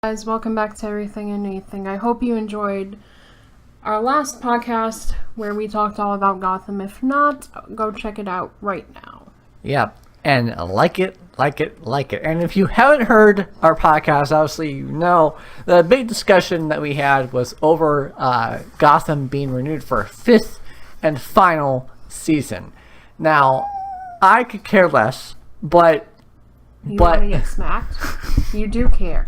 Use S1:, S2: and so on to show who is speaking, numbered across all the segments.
S1: Guys, welcome back to Everything and Anything. I hope you enjoyed our last podcast where we talked all about Gotham. If not, go check it out right now.
S2: Yep, and like it. And if you haven't heard our podcast, obviously you know the big discussion that we had was over Gotham being renewed for a fifth and final season. Now, I could care less, but
S1: You want to get smacked? You do care.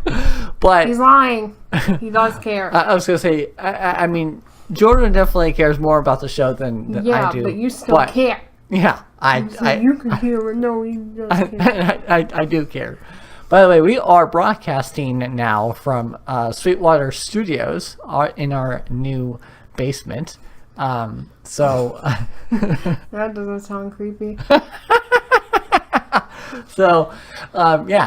S2: But
S1: He's lying. He does care.
S2: I was gonna say, I mean, Jordan definitely cares more about the show than I do.
S1: Yeah, but you still care.
S2: Yeah,
S1: You can care. No, he does care.
S2: I do care. By the way, we are broadcasting now from Sweetwater Studios in our new basement. So
S1: That doesn't sound creepy.
S2: So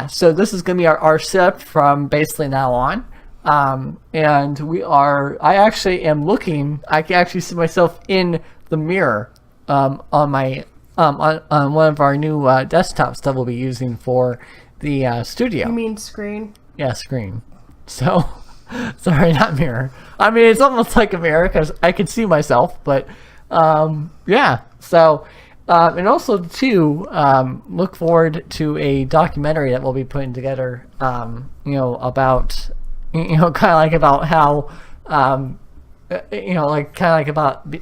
S2: so this is going to be our setup from basically now on. And I actually am looking, I can actually see myself in the mirror on my, on one of our new desktops that we'll be using for the studio.
S1: You mean screen?
S2: Yeah, screen. So, sorry, not mirror. I mean, it's almost like a mirror because I can see myself, but yeah, so... and also, too, look forward to a documentary that we'll be putting together, about, kind of like about how, about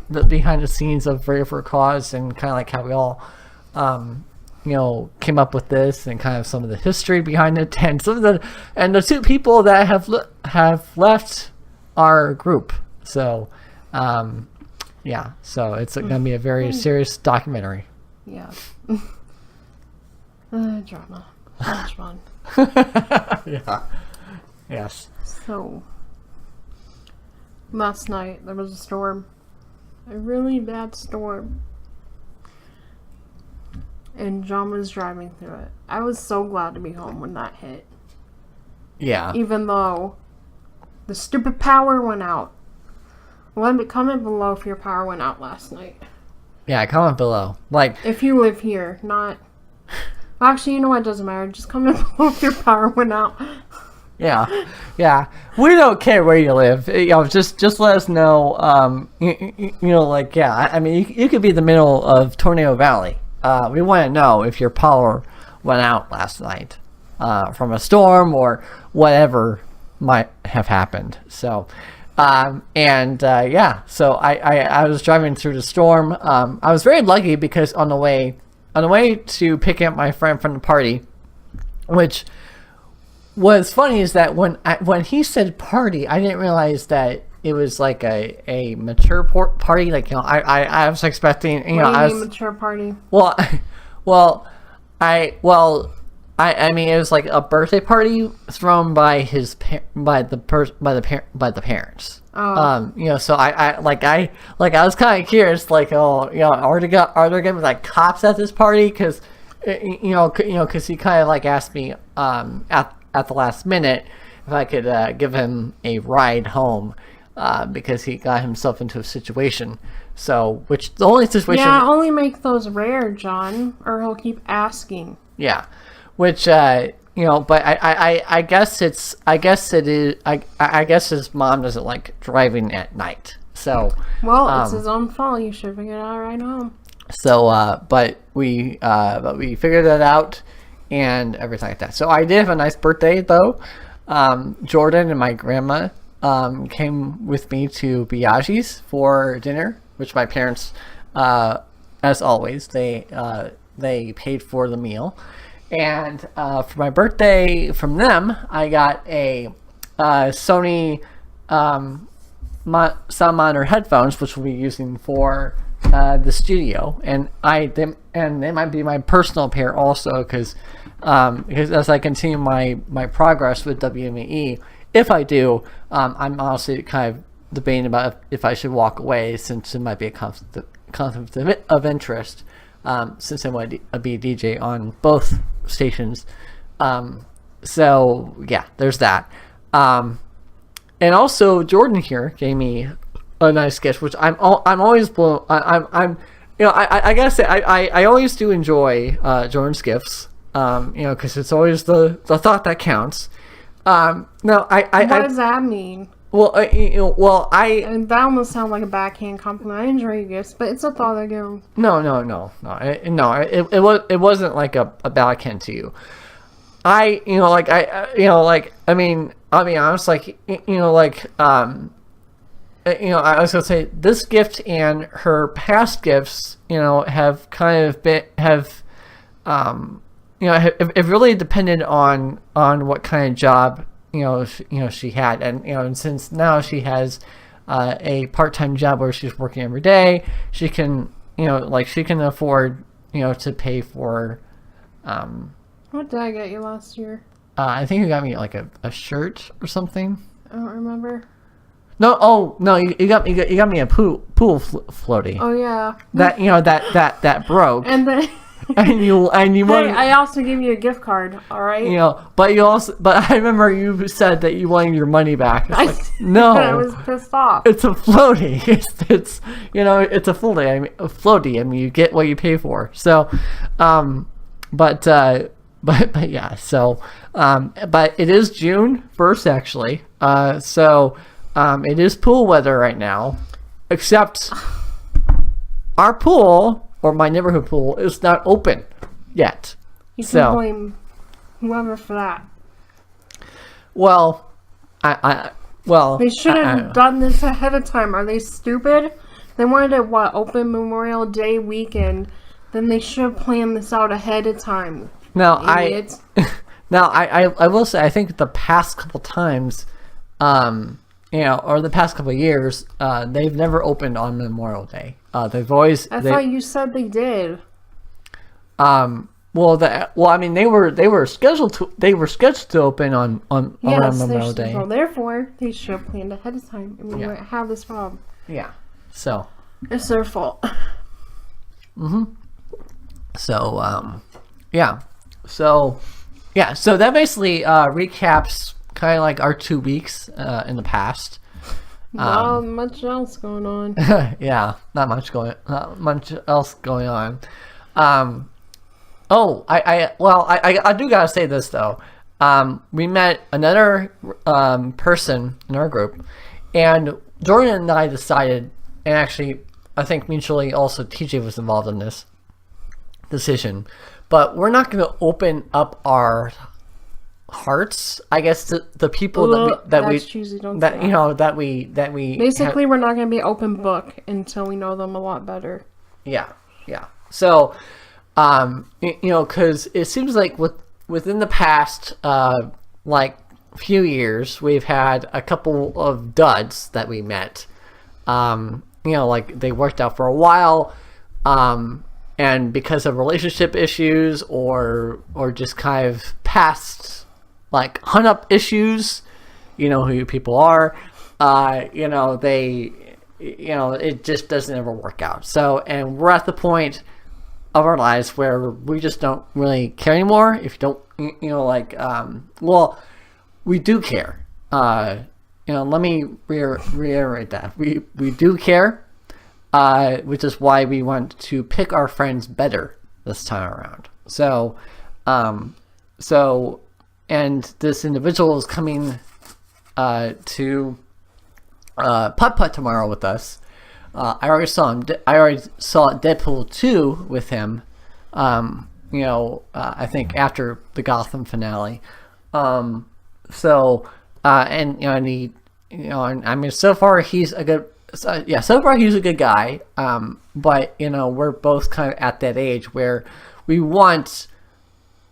S2: the behind the scenes of Rare for a Cause and kind of like how we all, came up with this and kind of some of the history behind it and the two people that have left our group. So, yeah, so it's going to be a very serious documentary.
S1: Yeah. Drama. So much fun.
S2: Yeah. Yes.
S1: So, last night there was a storm. A really bad storm. And John was driving through it. I was so glad to be home when that hit.
S2: Yeah.
S1: Even though the stupid power went out. Comment below if your power went out last night.
S2: Yeah, comment below. Like,
S1: if you live here, not... Actually, you know what? It doesn't matter. Just comment below if your power went out.
S2: Yeah. We don't care where you live. Just let us know. I mean, you could be in the middle of Tornado Valley. We want to know if your power went out last night from a storm or whatever might have happened. So... so I was driving through the storm. I was very lucky because on the way to picking up my friend from the party, which was funny is that when he said party, I didn't realize that it was like a mature party. Like, I was expecting,
S1: What do you mean mature party?
S2: I mean, it was like a birthday party thrown by the parents.
S1: Oh.
S2: So I was kind of curious, like, are there gonna be like cops at this party? Because, because he kind of like asked me at the last minute if I could give him a ride home because he got himself into a situation. So, which the only situation.
S1: Yeah, only make those rare, John, or he'll keep asking.
S2: Yeah. Which but I guess it is. I guess his mom doesn't like driving at night. So
S1: it's his own fault. You should figure it out right home.
S2: So but we figured that out and everything like that. So I did have a nice birthday though. Jordan and my grandma came with me to Biaggi's for dinner, which my parents, as always, they paid for the meal. And for my birthday from them, I got a Sony sound monitor headphones, which we'll be using for the studio. And they might be my personal pair also, because as I continue my progress with WME, if I do, I'm honestly kind of debating about if I should walk away, since it might be a conflict of interest. Since I want to be a DJ on both stations. So yeah, there's that. And also Jordan here gave me a nice gift, which I'm always blown. I gotta say I always do enjoy Jordan's gifts. Because it's always the thought that counts. No,
S1: What
S2: I
S1: does that mean?
S2: well,
S1: And that almost sounds like a backhand compliment. I enjoy your gifts, but it's a thought I give.
S2: no. It wasn't like a backhand to you. I mean, I'll be honest, like, I was gonna say this gift and her past gifts, have kind of have really depended on what kind of job she had, and since now she has a part-time job where she's working every day, she can she can afford to pay for.
S1: What did I get you last year?
S2: I think you got me like a shirt or something.
S1: I don't remember.
S2: No, you got me a pool floaty.
S1: Oh yeah.
S2: That broke.
S1: And then
S2: and you
S1: hey,
S2: wanted,
S1: I also gave you a gift card. All right.
S2: but I remember you said that you wanted your money back. It's like, no,
S1: I was pissed off.
S2: it's a floaty. It's it's a floaty. I mean, a floaty. I mean, you get what you pay for. So, but yeah. So, but it is June 1st actually. So, it is pool weather right now, except our pool, or my neighborhood pool, is not open yet.
S1: You can blame whoever for that.
S2: Well,
S1: They should have done this ahead of time. Are they stupid? They wanted to open Memorial Day weekend. Then they should have planned this out ahead of time.
S2: Now
S1: Idiots.
S2: I will say, I think the past couple times, or the past couple of years, they've never opened on Memorial Day. They've always.
S1: I thought you said they did.
S2: I mean, they were scheduled to open on around Memorial Day.
S1: So therefore, they should have planned ahead of time, and we wouldn't have this problem.
S2: Yeah. So.
S1: It's their fault.
S2: So yeah. So that basically recaps kind of like our 2 weeks in the past.
S1: Not much else going on.
S2: Yeah, not much else going on. I do gotta say this though. We met another person in our group, and Jordan and I decided, and actually I think mutually also TJ was involved in this decision, but we're not going to open up our hearts, I guess, to the people that we
S1: basically we're not going to be open book until we know them a lot better.
S2: Yeah. So, because it seems like within the past few years, we've had a couple of duds that we met. Like they worked out for a while, and because of relationship issues or just kind of past like hunt up issues, who you people are, it just doesn't ever work out. So, and we're at the point of our lives where we just don't really care anymore. If you don't, we do care. Let me reiterate that we do care, which is why we want to pick our friends better this time around. So, and this individual is coming to putt tomorrow with us. I already saw him. I already saw Deadpool 2 with him. I think after the Gotham finale. And I mean, so far he's a good. So far he's a good guy. But we're both kind of at that age where we want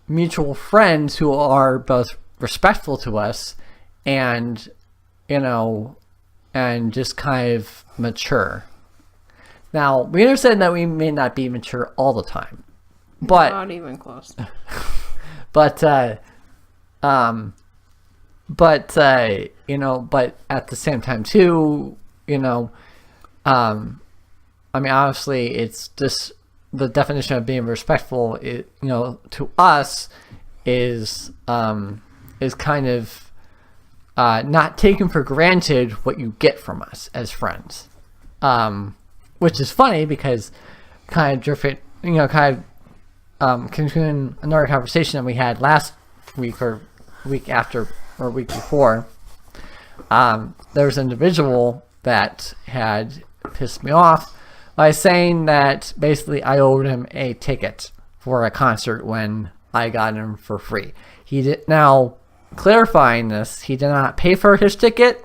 S2: mutual friends who are both respectful to us and and just kind of mature. Now, we understand that we may not be mature all the time, but
S1: not even close.
S2: But at the same time too, I mean, obviously, it's just the definition of being respectful. To us, is kind of not taking for granted what you get from us as friends, which is funny because kind of drifted, continuing another conversation that we had last week or week after or a week before, there was an individual that had pissed me off by saying that basically I owed him a ticket for a concert when I got him for free. He did, now clarifying this, he did not pay for his ticket.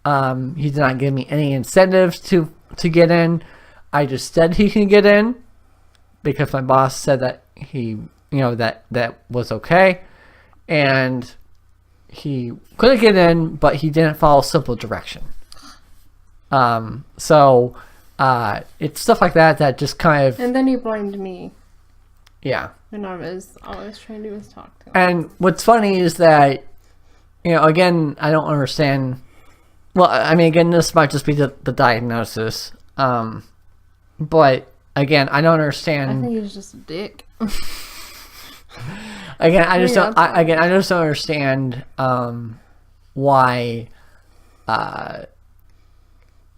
S2: He did not give me any incentives to get in. I just said he can get in because my boss said that that was okay, and he couldn't get in, but he didn't follow simple direction. So it's stuff like that just kind of.
S1: And then he blamed me.
S2: Yeah.
S1: And all I was trying to do was talk to him.
S2: And what's funny is that, again, I don't understand. Well, I mean, again, this might just be the diagnosis. But again, I don't understand.
S1: I think he's just a dick.
S2: Again, I just don't understand why. I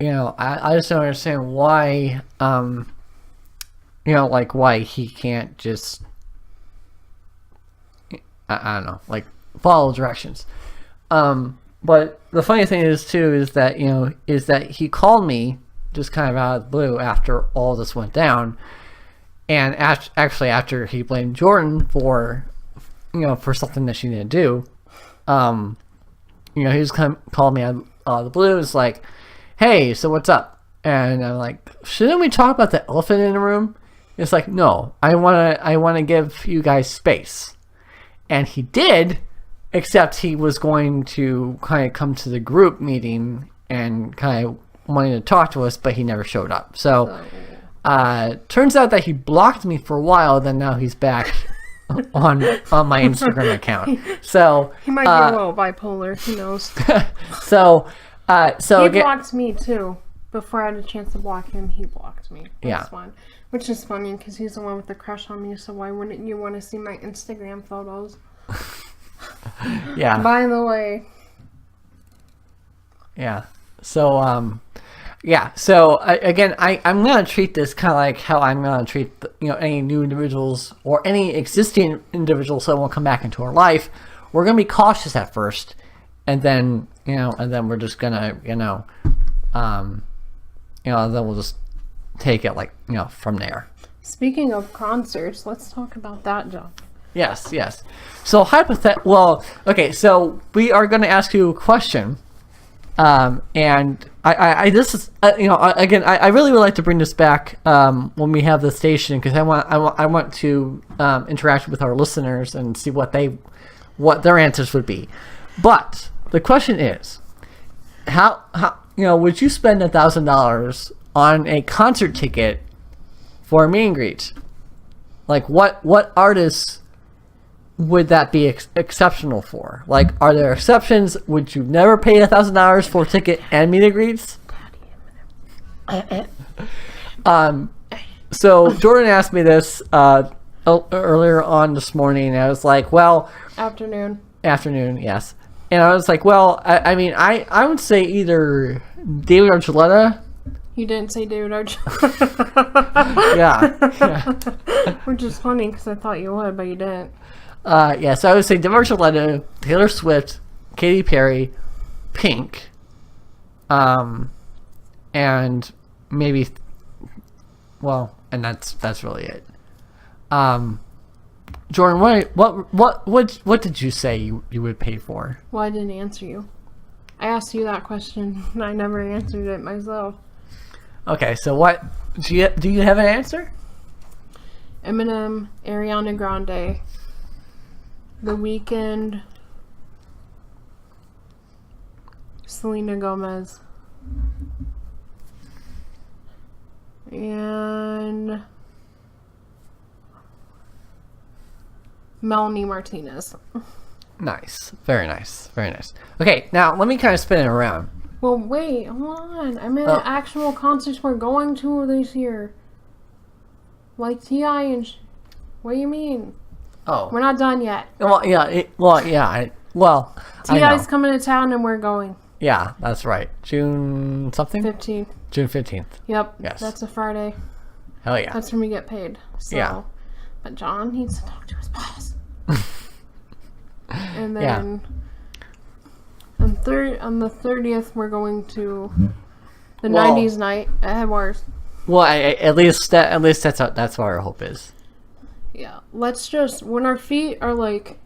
S2: just don't understand why. Like why he can't just. I don't know, like follow directions. But the funny thing is that he called me just kind of out of the blue after all this went down, and after he blamed Jordan for something that she didn't do, he just kind of called me out of the blue. It's like, hey, so what's up? And I'm like, shouldn't we talk about the elephant in the room? It's like, no, I wanna give you guys space, and he did. Except he was going to kind of come to the group meeting and kind of wanting to talk to us, but he never showed up. So, turns out that he blocked me for a while. Then now he's back on my Instagram account. So
S1: he might be a little bipolar. Who knows?
S2: So
S1: he blocked me too. Before I had a chance to block him, he blocked me. That's fine. Which is funny because he's the one with the crush on me. So why wouldn't you want to see my Instagram photos?
S2: Yeah.
S1: By the way.
S2: Yeah. So So again, I'm gonna treat this kind of like how I'm gonna treat any new individuals or any existing individuals that won't come back into our life. We're gonna be cautious at first, and then we're just gonna then we'll just take it from there.
S1: Speaking of concerts, let's talk about that, John.
S2: Yes. So okay. So we are going to ask you a question, and this is again, I really would like to bring this back when we have the station, because I want to interact with our listeners and see what their answers would be. But the question is, how would you spend $1,000 on a concert ticket for a meet and greet? Like what artists would that be exceptional for? Like, are there exceptions? Would you never pay $1,000 for a ticket and meet and greets? So Jordan asked me this earlier on this morning, and I was like, well,
S1: afternoon,
S2: yes. And I was like, well, I would say either David Archuleta.
S1: You didn't say David Archuleta.
S2: Yeah.
S1: Which is funny because I thought you would, but you didn't.
S2: So I would say David Archuleta, Taylor Swift, Katy Perry, Pink, and maybe, and that's really it. Jordan, what did you say you would pay for?
S1: Well, I didn't answer you. I asked you that question, and I never answered it myself.
S2: Okay, so what do you have an answer?
S1: Eminem, Ariana Grande, The Weeknd, Selena Gomez, and Melanie Martinez.
S2: Nice. Very nice. Very nice. Okay, now let me kind of spin it around.
S1: Well, wait, hold on. I meant actual concerts we're going to this year. Like T.I. and what do you mean?
S2: Oh.
S1: We're not done yet.
S2: Well, yeah.
S1: T.I.'s coming to town and we're going.
S2: Yeah, that's right. June something?
S1: 15th.
S2: June 15th.
S1: Yep.
S2: Yes.
S1: That's a Friday.
S2: Hell yeah.
S1: That's when we get paid. So.
S2: Yeah.
S1: But John needs to talk to his boss. And then on the 30th, we're going to the 90s night at Headwaters.
S2: Well, at least that's what our hope is.
S1: Yeah, let's just, when our feet are like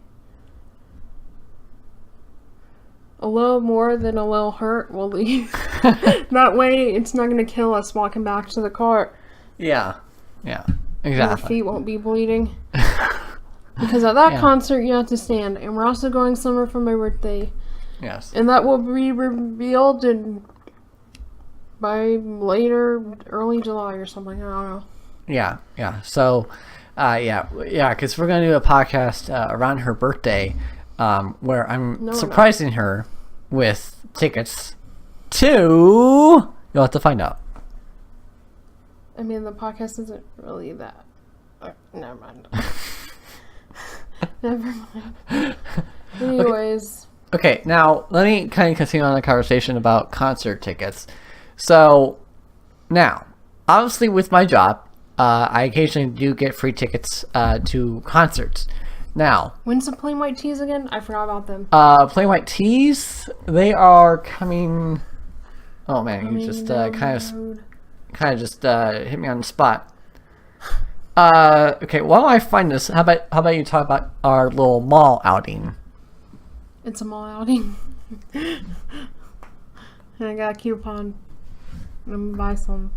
S1: a little more than a little hurt, we'll leave. That way, it's not going to kill us walking back to the car.
S2: Yeah, exactly.
S1: Our feet won't be bleeding. Because at that concert, you have to stand. And we're also going somewhere for my birthday.
S2: Yes.
S1: And that will be revealed by later, early July or something. I don't know.
S2: Yeah. So, because we're going to do a podcast around her birthday where I'm surprising her with tickets to... You'll have to find out.
S1: I mean, the podcast isn't really that... never mind. Never mind. Anyways.
S2: Okay, now let me kind of continue on the conversation about concert tickets. So, now, obviously with my job, I occasionally do get free tickets to concerts. Now,
S1: when's the Plain White Tees again? I forgot about them.
S2: Plain White Tees, they are coming... Oh man, you just kind of just hit me on the spot. Okay, while I find this, how about you talk about our little mall outing?
S1: It's a mall outing. And I got a coupon. I'm gonna buy some.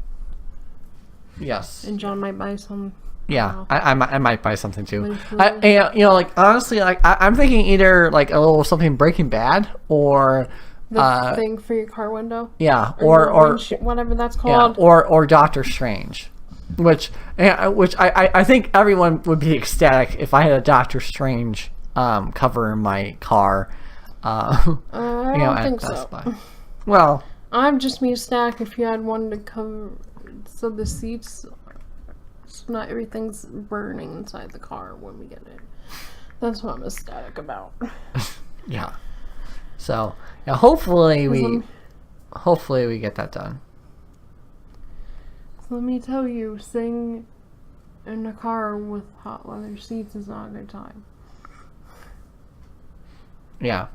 S2: Yes.
S1: And John might buy some.
S2: Yeah, I might buy something too. Honestly, I'm thinking either like a little something Breaking Bad or
S1: the thing for your car window.
S2: Yeah,
S1: or whatever that's called.
S2: Yeah, or Doctor Strange, which I think everyone would be ecstatic if I had a Doctor Strange cover in my car.
S1: I don't think so.
S2: Well,
S1: I'd just be ecstatic if you had one to cover so the seats, so not everything's burning inside the car when we get it. That's what I'm ecstatic about.
S2: Yeah. So yeah, hopefully we get that done.
S1: So let me tell you, sitting in a car with hot leather seats is not a good time.
S2: Yeah.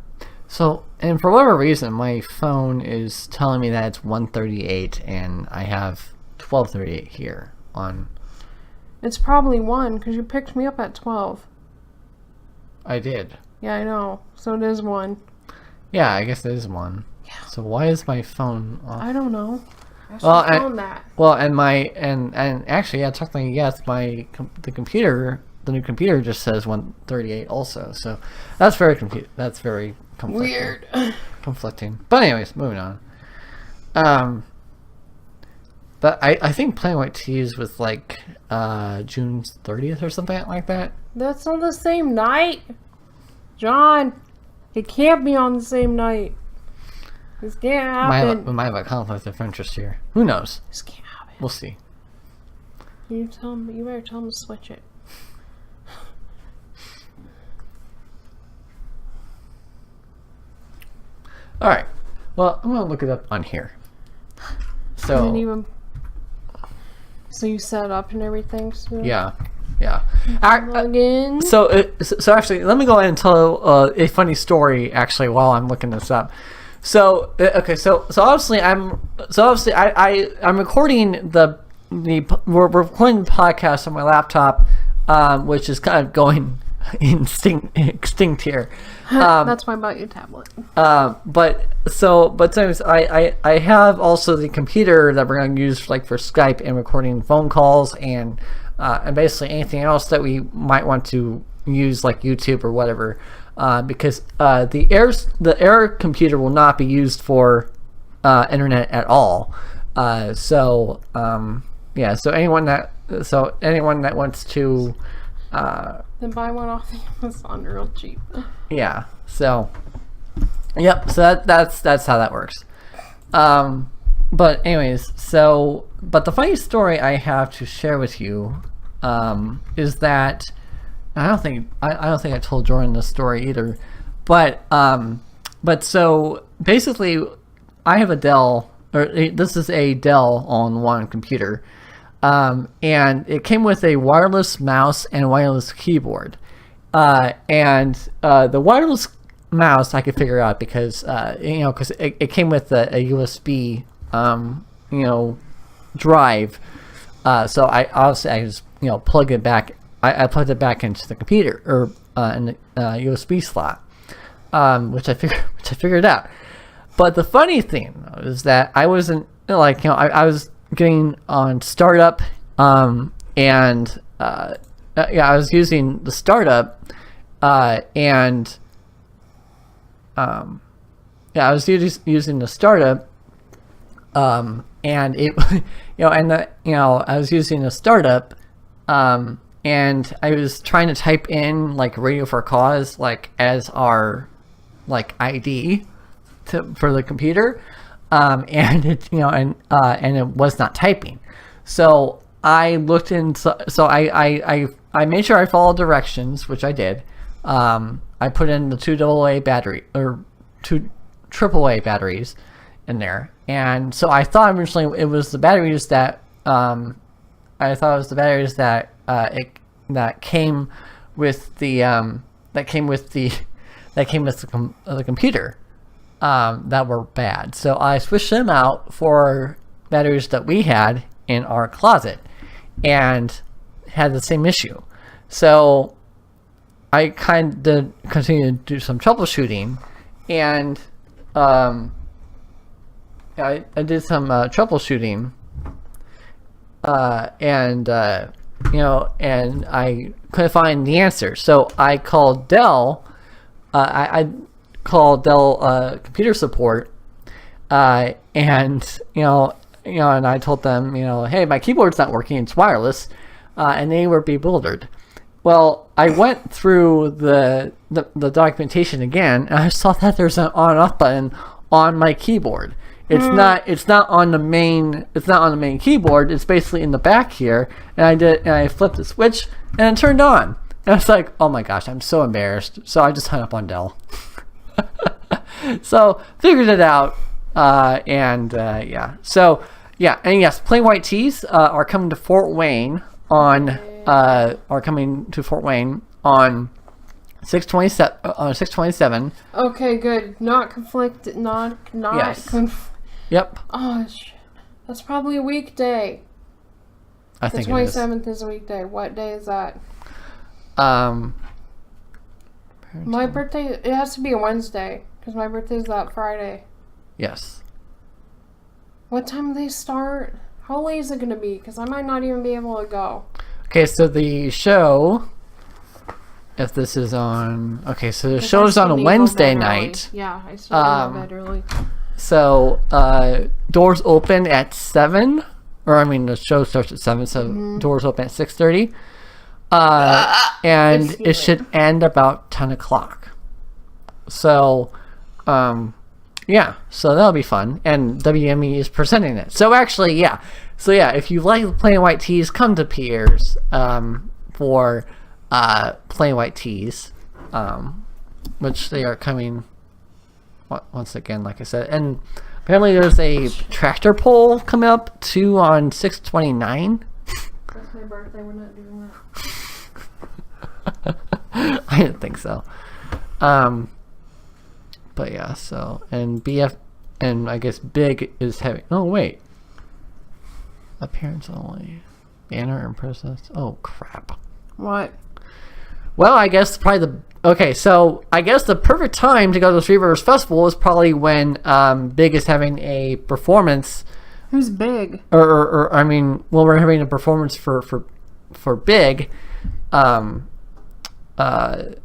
S2: So, and for whatever reason, my phone is telling me that it's 1:38, and I have 12:38 here on.
S1: It's probably 1, because you picked me up at 12. I
S2: did.
S1: Yeah, I know. So it is 1.
S2: Yeah, I guess it is 1. Yeah. So why is my phone off?
S1: I don't know.
S2: Well, and actually, yeah, technically, yes, the new computer just says 1:38 also. So that's very conflicting.
S1: Weird.
S2: Conflicting. But anyways, moving on. But I think Plain White Tees was like June 30th or something like that.
S1: That's on the same night, John. It can't be on the same night. This can't happen.
S2: We might have a conflict of interest here. Who knows?
S1: This can't happen.
S2: We'll see.
S1: You better tell him to switch it.
S2: All right. Well, I'm gonna look it up on here. So
S1: you set it up and everything. So
S2: yeah. So actually, let me go ahead and tell a funny story. Actually, while I'm looking this up. So okay. So obviously I'm recording we're recording the podcast on my laptop, which is kind of going extinct here.
S1: That's why I bought your tablet.
S2: But sometimes I have also the computer that we're going to use for Skype and recording phone calls and basically anything else that we might want to use like YouTube or whatever, because the Air computer will not be used for internet at all. So anyone that wants to
S1: then buy one off Amazon real cheap.
S2: Yeah. So yep. So that's how that works. But anyways, but the funny story I have to share with you is that I don't think I told Jordan this story either. But so basically I have a Dell, or this is a Dell all-in-one computer. And it came with a wireless mouse and wireless keyboard. And the wireless mouse, I could figure out because because it came with a USB drive. So I just plug it back. I plugged it back into the computer or in the USB slot, which I figured out. But the funny thing though, is that I wasn't I was getting on startup, and I was using the startup, and I was using the startup, and it, I was using a startup, and I was trying to type in like Radio for a Cause as our ID for the computer, and it and it was not typing. So I looked in. So I made sure I followed directions, which I did. I put in the 2 AA battery or 2 AAA batteries in there, and so I thought originally it was the batteries that that came with the computer that were bad. So I switched them out for batteries that we had in our closet and had the same issue. So I kind of continued to do some troubleshooting, and I did some troubleshooting, and I couldn't find the answer. So I called Dell. I called Dell computer support, and and I told them, hey, my keyboard's not working; it's wireless, and they were bewildered. Well, I went through the documentation again, and I saw that there's an on and off button on my keyboard. It's not on the main keyboard. It's basically in the back here, and I flipped the switch and it turned on. And I was like, oh my gosh, I'm so embarrassed. So I just hung up on Dell. So figured it out, and yes, Plain White Tees are coming to Fort Wayne on 6/27.
S1: Okay, good. Not conflicted. Not.
S2: Yes. Yep.
S1: Oh shit. That's probably a weekday.
S2: I think
S1: the 27th is a weekday. What day is that? My birthday. It has to be a Wednesday because my birthday is that Friday.
S2: Yes.
S1: What time do they start? How late is it gonna be? Because I might not even be able to go.
S2: Okay, so the show, if this is on, so the show is on a Wednesday night.
S1: Yeah, I still go to bed early.
S2: So, doors open at 7, the show starts at 7, so doors open at 6:30. And it should end about 10 o'clock. So, so that'll be fun. And WME is presenting it. So actually, if you like Plain White Tees, come to Pierre's for Plain White Tees, which they are coming once again, like I said. And apparently there's a tractor pull coming up too on 6/29.
S1: That's my birthday. We're not doing
S2: that. I didn't think so. But yeah, so, and BF, and I guess Big is having, oh wait, appearance only, banner and process, oh crap.
S1: What?
S2: Well, I guess probably so I guess the perfect time to go to the Three Rivers Festival is probably when Big is having a performance.
S1: Who's Big?
S2: We're having a performance for Big.
S1: Yeah, but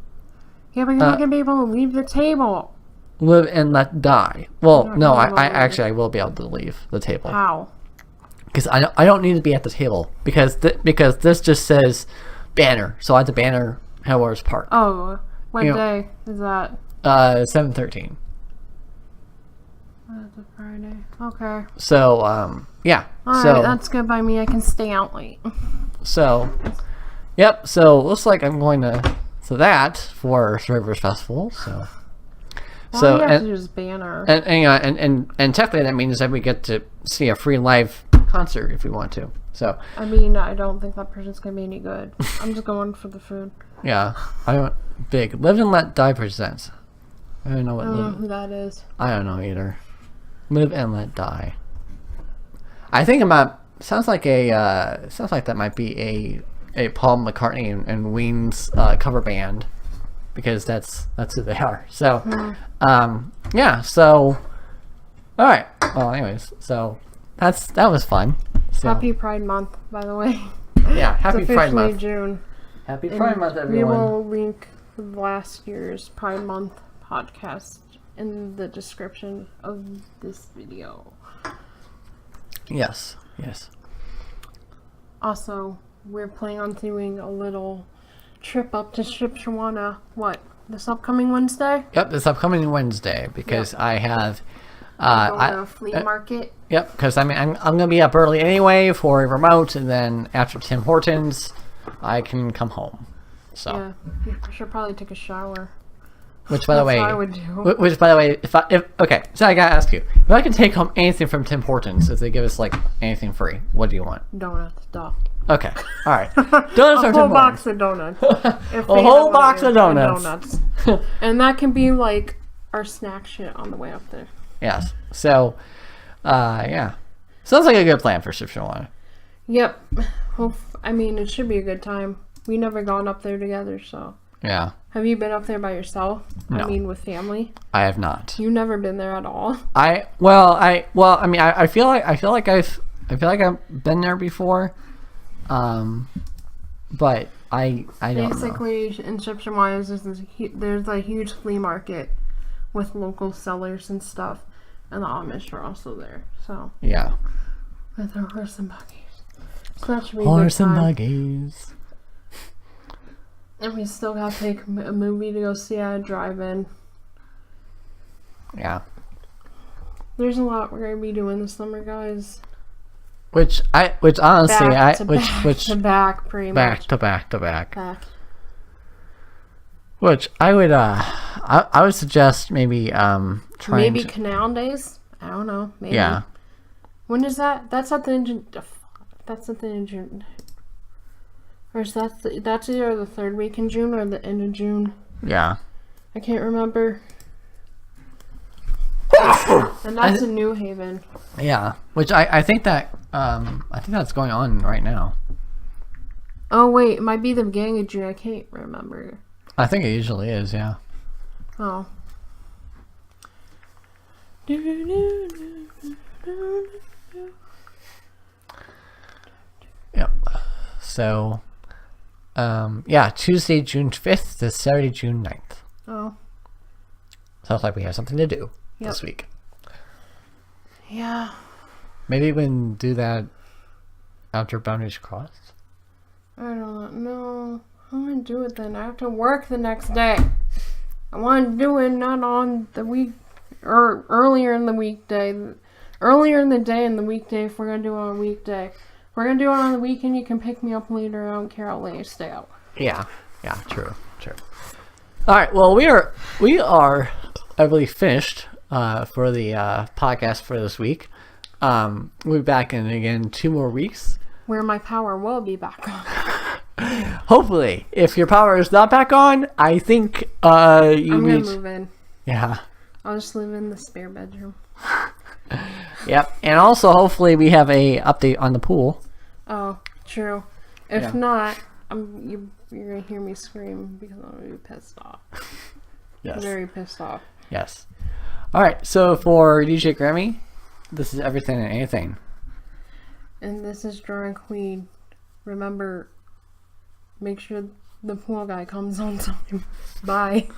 S1: you're not going to be able to leave the table.
S2: Live and let die. Well, no, I will be able to leave the table.
S1: How?
S2: Because I don't need to be at the table because this just says banner, so I have the banner Howard's Park.
S1: Oh, what day is that?
S2: 7/13.
S1: That's a Friday. Okay.
S2: So yeah.
S1: Alright, that's good by me. I can stay out late.
S2: So, yep. So looks like I'm going to that for Rivers Festival. So.
S1: All you have to do is banner.
S2: And technically that means that we get to see a free live concert if we want to. So
S1: I don't think that person's gonna be any good. I'm just going for the food.
S2: Yeah, I don't. Big Live and Let Die presents. I don't know what.
S1: I don't know who that is.
S2: I don't know either. Live and Let Die. I think sounds like that might be a Paul McCartney and Ween's cover band, because that's who they are. So, yeah. So, all right. Well, anyways, so that was fun. So,
S1: Happy Pride Month, by the way.
S2: Yeah, happy Pride Month.
S1: June.
S2: Happy Pride Month, everyone.
S1: We will link last year's Pride Month podcast in the description of this video.
S2: Yes.
S1: Also, we're planning on doing a little trip up to Shipshewana. What? This upcoming Wednesday?
S2: Yep, this upcoming Wednesday, because I have
S1: going to a flea market.
S2: Yep, because I'm gonna be up early anyway for a remote, and then after Tim Hortons, I can come home. So
S1: yeah, I should probably take a shower.
S2: Which, by the way,
S1: I would do.
S2: Which, by the way, if okay, so I gotta ask you, if I can take home anything from Tim Hortons, if they give us like anything free, what do you want?
S1: Donuts, duh.
S2: Okay, all right. Donuts
S1: a
S2: or
S1: whole
S2: Tim
S1: box
S2: Hortons?
S1: of donuts.
S2: A whole box of donuts.
S1: And that can be like our snack shit on the way up there.
S2: Yes. So, yeah, sounds like a good plan for Shipshewana.
S1: Yep. I mean, it should be a good time. We never gone up there together, so.
S2: Yeah.
S1: Have you been up there by yourself?
S2: No.
S1: I mean, with family?
S2: I have not.
S1: You've never been there at all?
S2: I feel like I've been there before, but I don't know.
S1: Basically, in Shipshewana, there's a huge flea market with local sellers and stuff, and the Amish are also there. So
S2: yeah,
S1: with their horse and buggies. So that should be
S2: horse and buggies.
S1: And we still gotta pick a movie to go see at a drive-in.
S2: Yeah.
S1: There's a lot we're gonna be doing this summer, guys.
S2: Which honestly,
S1: back to back.
S2: Which I would suggest maybe trying.
S1: Maybe Canal Days. I don't know. Maybe.
S2: Yeah.
S1: When is that? That's at the engine. That's at the engine. Or is that's either the third week in June or the end of June.
S2: Yeah.
S1: I can't remember. And that's in New Haven.
S2: Yeah. Which I think that's going on right now.
S1: Oh wait, it might be the beginning of June. I can't remember.
S2: I think it usually is. Yeah.
S1: Oh.
S2: Yep. So, yeah, Tuesday, June 5th to Saturday, June 9th.
S1: Oh.
S2: Sounds like we have something to do this week.
S1: Yeah.
S2: Maybe we can do that after Boundaries Crossed.
S1: I don't know. I'm gonna do it then. I have to work the next day. I want to do it not on the week or earlier in the weekday. Earlier in the day and the weekday if we're gonna do it on a weekday. If we're gonna do it on the weekend, you can pick me up later. I don't care how late I stay out.
S2: Yeah, true. All right, well, we are, I believe, finished for the podcast for this week. We'll be back in again 2 more weeks.
S1: Where my power will be back on.
S2: Hopefully. If your power is not back on, I think
S1: I'm gonna move in.
S2: Yeah.
S1: I'll just live in the spare bedroom.
S2: Yep. And also, hopefully, we have a update on the pool.
S1: Oh, true. If not, you're gonna hear me scream because I'm gonna be pissed off.
S2: Yes.
S1: Very pissed off.
S2: Yes. All right. So for DJ Grammy, this is Everything and Anything.
S1: And this is Jordan Queen. Remember, make sure the pool guy comes on time. Bye.